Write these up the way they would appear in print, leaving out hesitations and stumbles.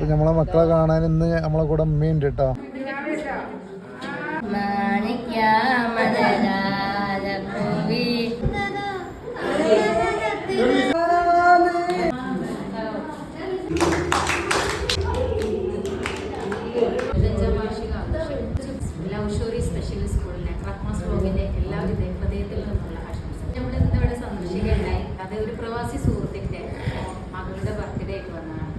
നമ്മളെ മക്കളെ കാണാൻ ഇന്ന് നമ്മളെ കൂടെ ഉമ്മയുണ്ട് കേട്ടോ. ഒരു പ്രവാസി സുഹൃത്തിന്റെ മകളുടെ ബർത്ത്ഡേ ആയിട്ട് വന്നതാണ്.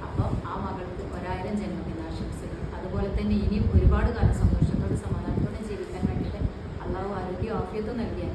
അപ്പോൾ ആ മകൾക്ക് 1000 ജന്മദിനാശംസകൾ. അതുപോലെ തന്നെ ഇനിയും ഒരുപാട് കാലം സന്തോഷത്തോടെ സമാധാനത്തോടെ ജീവിക്കാൻ വേണ്ടിയിട്ട് അള്ളാഹു ആരോഗ്യ ആഫിയത്തും നൽകി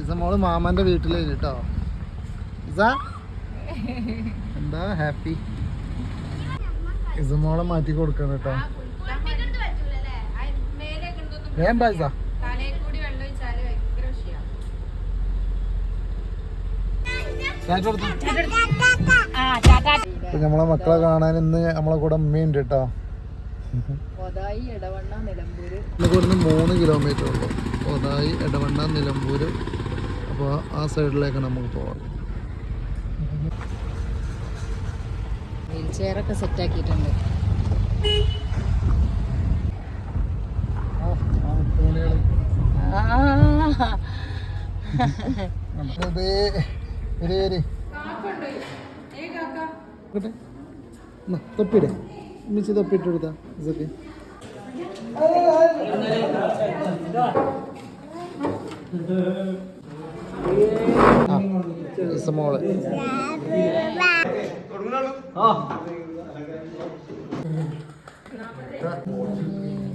ഇസമോള് മാമന്റെ വീട്ടിലേക്ക് കേട്ടോ. എന്താ ഹാപ്പി? ഇസമോളെ മാറ്റി കൊടുക്കണം കേട്ടോ. നമ്മളെ മക്കളെ കാണാൻ ഇന്ന് നമ്മളെ കൂടെ ഉമ്മയുണ്ട് കേട്ടോ. ഇവിടുന്ന് 3 കിലോമീറ്റർ ഉള്ളു ഒതായി, എടവണ്ണ, നിലമ്പൂർ. അപ്പോൾ ആ സൈഡിലേക്ക് നമുക്ക് പോവാം. വീൽ ചെയറൊക്കെ സെറ്റ് ആക്കിയിട്ടുണ്ട്. തൊപ്പിടെ മിച്ച് തൊപ്പിട്ട് കൊടുത്താ ഇതൊക്കെ. മോള്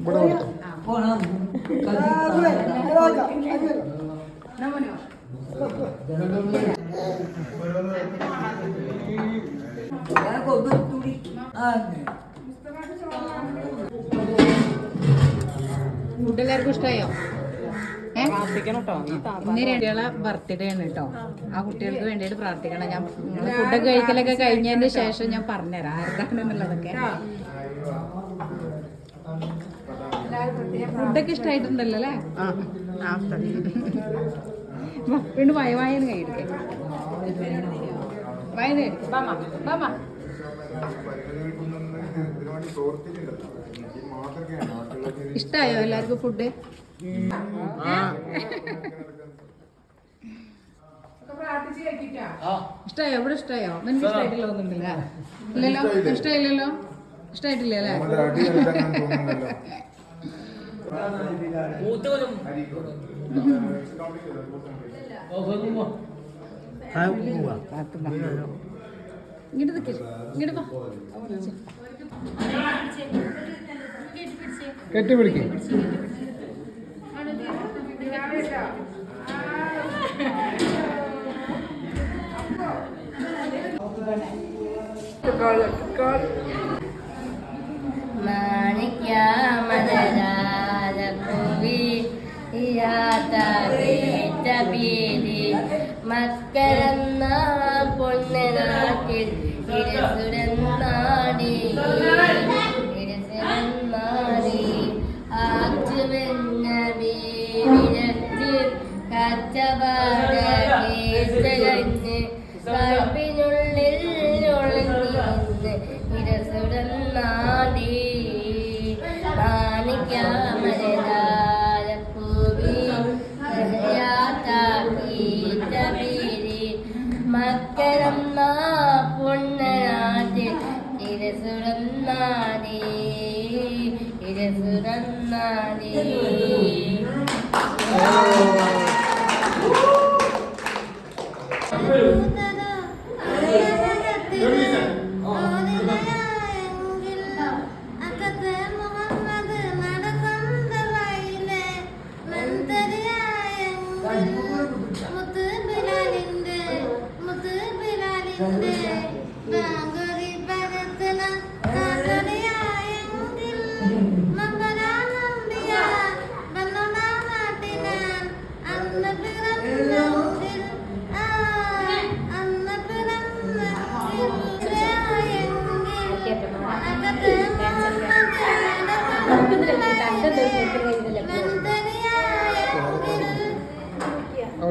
ഇവിടെ കൊടുത്തോ. ഫുഡ് എല്ലാവർക്കും ഇഷ്ടമായോ? ഇന്ന് കുട്ടികളെ ബർത്ത്ഡേ ആണ് കേട്ടോ. ആ കുട്ടികൾക്ക് വേണ്ടിയിട്ട് പ്രാർത്ഥിക്കണം. ഞാൻ ഫുഡൊക്കെ കഴിക്കലൊക്കെ കഴിഞ്ഞതിന് ശേഷം ഞാൻ പറഞ്ഞുതരാം ആർക്കാണെന്നുള്ളതൊക്കെ. ഫുഡൊക്കെ ഇഷ്ടമായിട്ടുണ്ടല്ലോ അല്ലേ? വീണ്ടും വായന്ന് കൈയെടുക്കേ. വായന എടുക്കും. ഇഷ്ടായോ എല്ലാവർക്കും ഫുഡ്? ഇഷ്ടായോ? ഇവിടെ ഇഷ്ടായോ? നിനക്ക് ഇഷ്ടായിട്ടില്ല ഒന്നുമില്ല? ഇല്ലല്ലോ, ഇഷ്ടമായില്ലല്ലോ? ഇഷ്ടായിട്ടില്ല അല്ലേ? കെട്ടിപ്പിടിക്കും. മക്കരെന്ന പൊന്നനാട്ടിൽ ഇരസുരന്നാടി ആറ്റുമെന്ന വിരച്ച് കച്ചപാട കേസകഞ്ഞ് കൽപ്പിനുള്ളിൽ ഒളിഞ്ഞിരുന്ന് ഇരസുരന്നാടി മാണിക്യാമരതാരപ്പൂവി മക്കരെന്ന പൊന്നനാട്ടിൽ ഇരസുരന്നാടി ഇരസുരന്നാടി.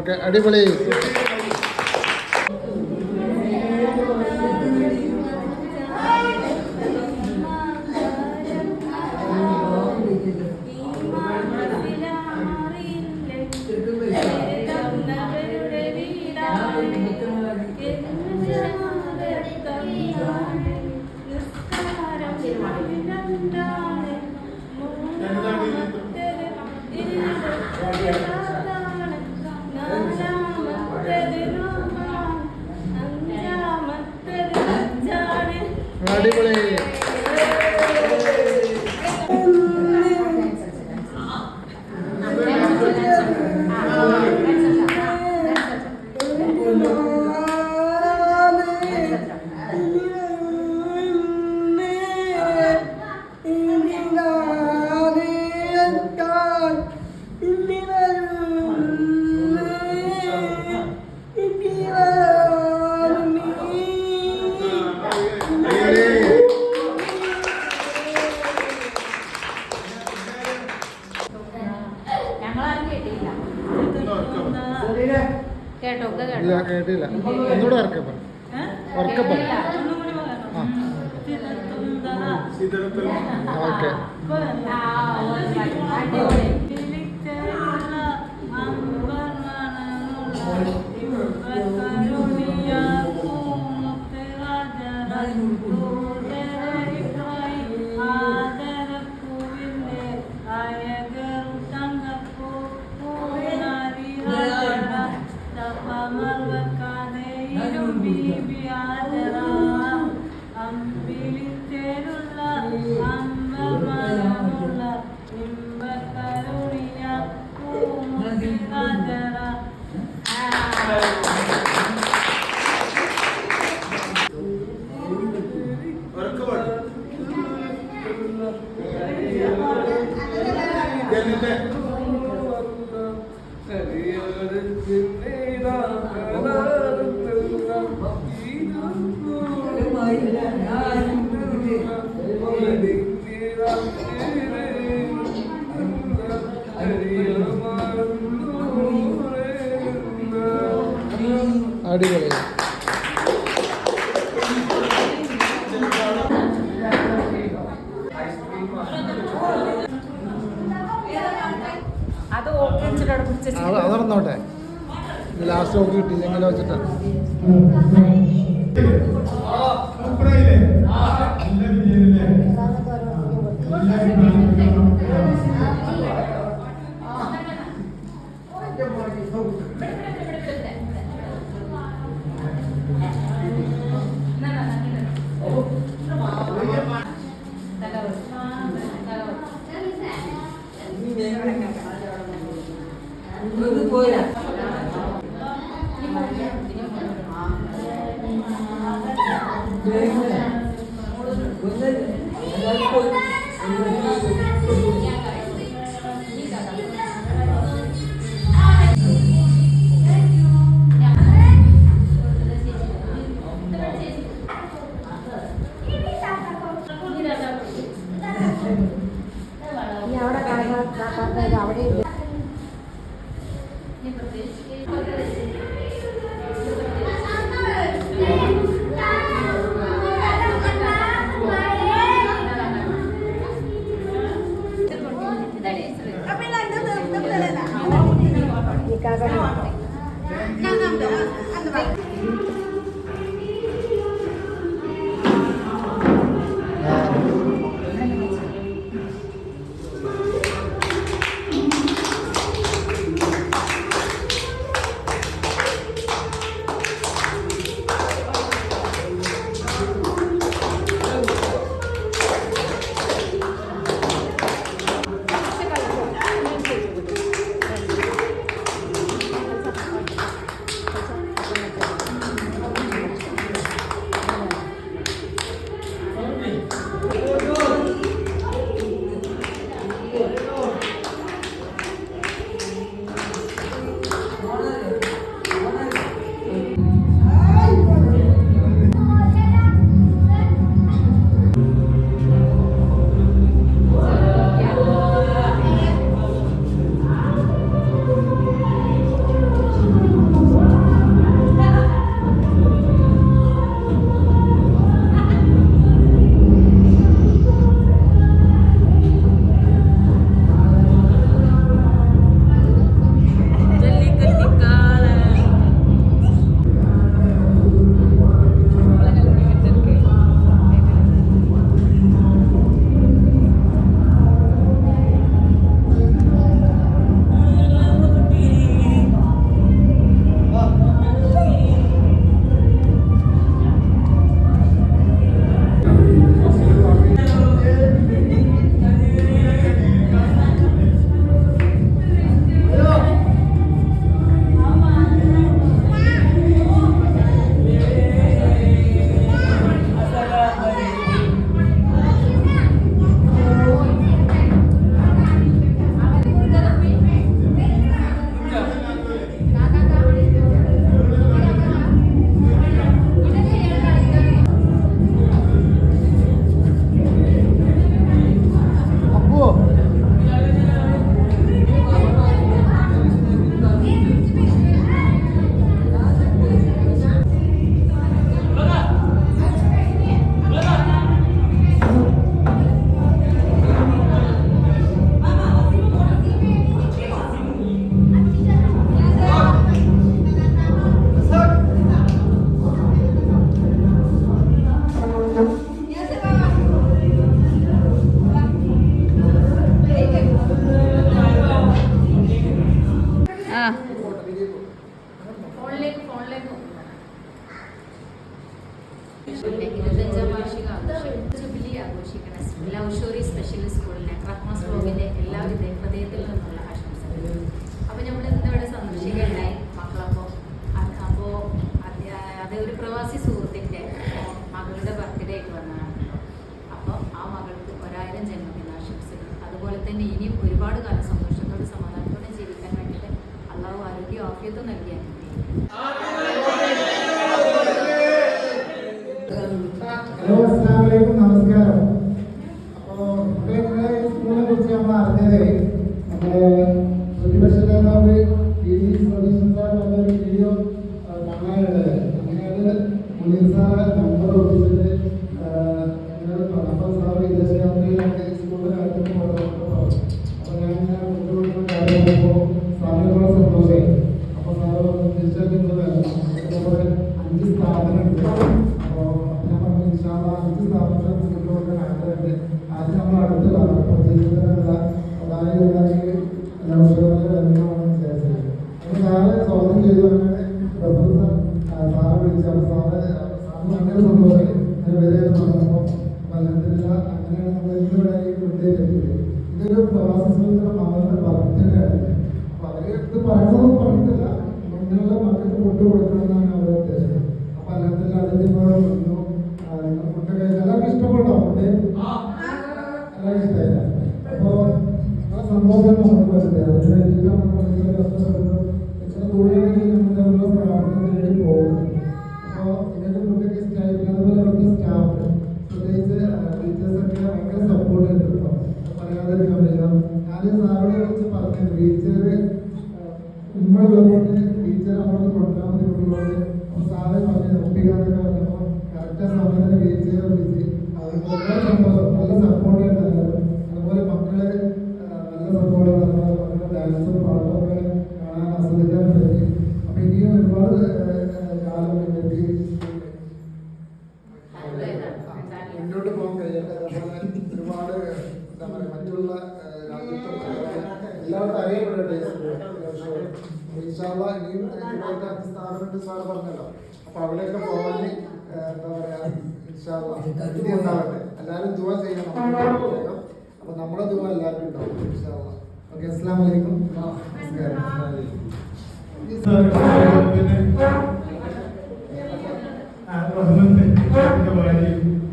ഓക്കെ, അടിപൊളി. അടിപൊളി. ഇല്ല, കേട്ടില്ല. ഒന്നുകൂടെ ഉറക്കപ്പ ഉറക്കപ്പ. ഓക്കെ. അടിപൊളി. അതോടെ ലാസ്റ്റ് നോക്കി കിട്ടിയില്ലെങ്കിലും വെച്ചിട്ട് ഫോണിലേക്ക് നോക്കുന്നതാണ് 25ാം വാർഷിക ആഘോഷം ജൂബിലി ആഘോഷിക്കുന്ന ലവ് സ്റ്റോറി സ്പെഷ്യൽ സ്കൂളിലെ ക്രാഫ്റ്റ്സ് ബ്ലോഗിന്റെ എല്ലാവിധ ഹൃദയത്തിൽ നിന്നുള്ള ആശംസകൾ. അപ്പോൾ നമ്മൾ ഇന്നിവിടെ സന്ദർശിക്കുകയുണ്ടായി മക്കളപ്പോൾ. അപ്പോൾ അത് ഒരു പ്രവാസി സുഹൃത്തിൻ്റെ മകളുടെ ബർത്ത്ഡേ ആയിട്ട് വന്നതാണല്ലോ. അപ്പോൾ ആ മകൾക്ക് 1000 ജന്മദിനാശംസകൾ. അതുപോലെ തന്നെ ഇനിയും ഒരുപാട് കാലം സന്തോഷത്തോടെ സമാധാനത്തോടെ ജീവിക്കാൻ വേണ്ടിയിട്ട് അള്ളാഹു ആരോഗ്യ ആഫിയത്തും നൽകി അനുഗ്രഹിക്കും. ഹലോ, അസ്സലാമു അലൈക്കും, നമസ്കാരം. അപ്പോൾ നിങ്ങളെ സ്കൂളിനെ കുറിച്ച് നമ്മൾ അറിഞ്ഞത് നമ്മുടെ പ്രതിപക്ഷ നേതാവ് വീഡിയോ കാണാനുള്ളത്. അങ്ങനെയാണ് മുനീർ സാറ് നമ്പർ ഒപ്പിച്ചിട്ട് അപ്പോൾ സാറ് വിദേശയാത്രയിലൊക്കെ സ്കൂളിൽ കാര്യത്തിൽ പോകുമ്പോൾ അപ്പോൾ ഞാൻ കൊണ്ടുകൊടുക്കുന്ന കാര്യമായപ്പോൾ സാറിന് ഒരുപാട് സന്തോഷമായി. അപ്പോൾ സാറ് തീർച്ചയായിട്ടും അതേപോലെ 5 സ്ഥാപനമുണ്ട്. അപ്പോൾ ഞാൻ പറഞ്ഞു 5 സ്ഥാപനങ്ങൾ കൊണ്ടുപോകാൻ ആഗ്രഹമുണ്ട്. ആദ്യം നമ്മൾ അടുത്ത് കാണാം. അപ്പോൾ ജീവിതത്തിലുള്ള അതായത് വരുന്നതാണ് വിചാരിച്ചത്. അപ്പോൾ സാറ് സ്വാഗതം ചെയ്തു പ്രൊഫസർ സാറെ വിളിച്ചു. അപ്പോൾ സാറിന് ഭയങ്കര സന്തോഷമായി. അങ്ങനെ വരെ പറഞ്ഞപ്പോൾ പലതില്ല അങ്ങനെയാണ് നമ്മൾ ഇന്നിവിടെ വൃത്തിയിലെത്തിയത്. ഇതൊരു പ്രവാസി സുഹൃത്തുക്കളുടെ മകളുടെ ബർത്ത്ഡേയാണ്. അപ്പോൾ അവർ ഇത് പറയണമെന്ന് പറഞ്ഞിട്ടില്ല, മുന്നിലുള്ള മക്കൾക്ക് ഫുഡ് കൊടുക്കണമെന്നാണ് അവരുടെ ഉദ്ദേശം. അപ്പോൾ അല്ലാത്തല്ല അതിൻ്റെ വന്നു ഫുഡ് കഴിച്ചാൽ എല്ലാവർക്കും ഇഷ്ടപ്പെട്ടോ? ഫുഡ് എല്ലാവർക്കും ഇഷ്ടമായില്ല. അപ്പോൾ നിങ്ങളെ സന്തോഷം നമുക്ക് പറ്റില്ല. അതിന് വേണ്ടിയിട്ട് നമ്മൾ ഇത്ര ദൂരെയാണെങ്കിൽ നമ്മൾ സ്ഥാപനത്തിന് വേണ്ടി പോകും. അപ്പോൾ ഇങ്ങനത്തെ ഫുഡൊക്കെ ഇഷ്ടമായിട്ടില്ല. അതുപോലെ അവിടുത്തെ സ്റ്റാഫ് പ്രത്യേകിച്ച് ടീച്ചേഴ്സൊക്കെ ഭയങ്കര സപ്പോർട്ട് ചെയ്തു കേട്ടോ. പറയാതിരിക്കാൻ വയ്യ. ഞാൻ സാറിനെ വിളിച്ച് പറഞ്ഞു ടീച്ചർ ഉമ്മയുള്ളതുകൊണ്ട് ടീച്ചർ അവിടെ കൊണ്ടുവരാൻ ബുദ്ധിമുട്ടുള്ളത്. അപ്പോൾ സാറെ പറഞ്ഞ് ഒപ്പിക്കാനൊക്കെ പറഞ്ഞപ്പോൾ കറക്റ്റ് സമയത്തിന് ടീച്ചറെ വിളിച്ച് അവർക്ക് വളരെ സന്തോഷം. നല്ല സപ്പോർട്ട് ഉണ്ടായിരുന്നു. അതുപോലെ മക്കളെ നല്ല സപ്പോർട്ട് ഉണ്ടായിരുന്നു. മക്കളുടെ ഡാൻസും പാട്ടും ഒക്കെ കാണാൻ ആസ്വദിക്കാൻ പറ്റി. അപ്പോൾ ഇനിയും ഒരുപാട് കാലം മുന്നോട്ട് പോകാൻ കഴിയട്ടെ. അതുപോലെ ഒരുപാട് എന്താ പറയുക മറ്റുള്ള രാജ്യത്തും എല്ലാവരും അറിയപ്പെടട്ടെ. ഇൻഷാല്ലാ ഇനിയും ഇതുപോലത്തെ 5 സ്ഥാപനങ്ങൾ സാർ പറഞ്ഞല്ലോ. അപ്പോൾ അവിടെയൊക്കെ പോകാൻ എന്താ പറയുക ഇൻഷാല്ലാ ഇനി ഉണ്ടാവട്ടെ. എല്ലാവരും ദുആ ചെയ്യണം. അപ്പോൾ നമ്മുടെ ദുആ എല്ലാവർക്കും ഉണ്ടാവും ഇൻഷാല്ലാ. ഓക്കെ, അസ്സലാമു അലൈക്കും, നമസ്കാരം.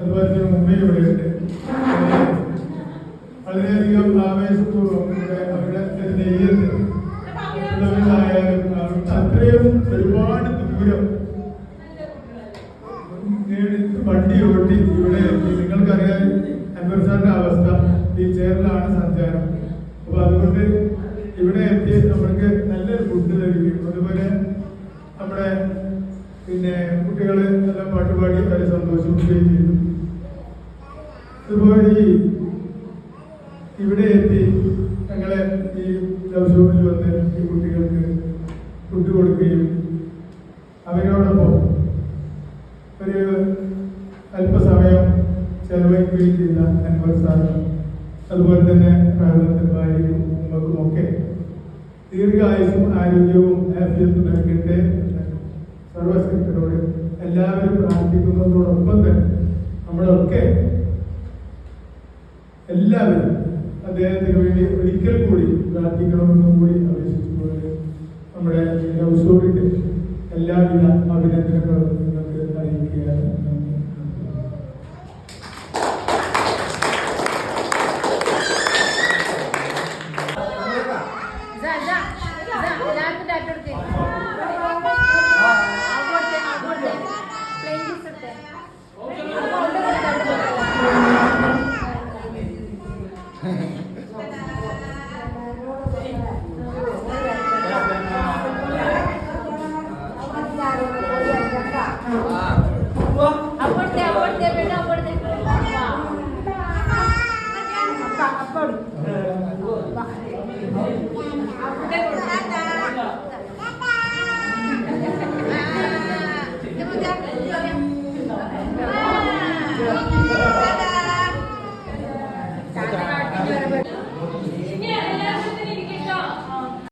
അതുപോലെ തന്നെ മുംബൈ ഇവിടെയുണ്ട്. വളരെയധികം ആവേശപൂർവ്വം അവരുടെ നെയ്യത്തായാലും അത്രയും ഒരുപാട് ദൂരം വണ്ടി ഓട്ടി ഇവിടെ എത്തി. നിങ്ങൾക്കറിയാം അൻവർ സാറിന്റെ അവസ്ഥ, ഈ ചെയറിലാണ് സഞ്ചാരം. അപ്പൊ അതുകൊണ്ട് ഇവിടെ എത്തി നമ്മൾക്ക് നല്ലൊരു ഫുഡ് ലഭിക്കും. അതുപോലെ നമ്മുടെ പിന്നെ കുട്ടികൾ നല്ല പാട്ടുപാടി അവരെ സന്തോഷിപ്പിക്കുകയും ചെയ്തു. അതുപോലെ ഇവിടെ എത്തി ഞങ്ങളെ ഈ ലവ് ഷോപ്പിൽ വന്ന് ഈ കുട്ടികൾക്ക് ഫുഡ് കൊടുക്കുകയും അവരോടൊപ്പം ഒരു അല്പസമയം ചെലവഴിക്കുകയും ചെയ്ത അൻവർ സാറും അതുപോലെ തന്നെ റാഹുലിന്റെ ഭാര്യയും ഉമ്മക്കുമൊക്കെ ദീർഘായുസും ആരോഗ്യവും ആഫിയത്തും നൽകട്ടെ സർവശക്തരോട് എല്ലാവരും പ്രാർത്ഥിക്കുന്നതോടൊപ്പം തന്നെ നമ്മളൊക്കെ എല്ലാവരും അദ്ദേഹത്തിന് വേണ്ടി ഒരിക്കൽ കൂടി പ്രാർത്ഥിക്കണമെന്നും കൂടി അപേക്ഷിച്ചുകൊണ്ട് നമ്മുടെ ലവ് സ്റ്റോറിക്ക് എല്ലാവിധ അഭിനന്ദനങ്ങളും നിങ്ങൾക്ക് അറിയിക്കുകയാണ്.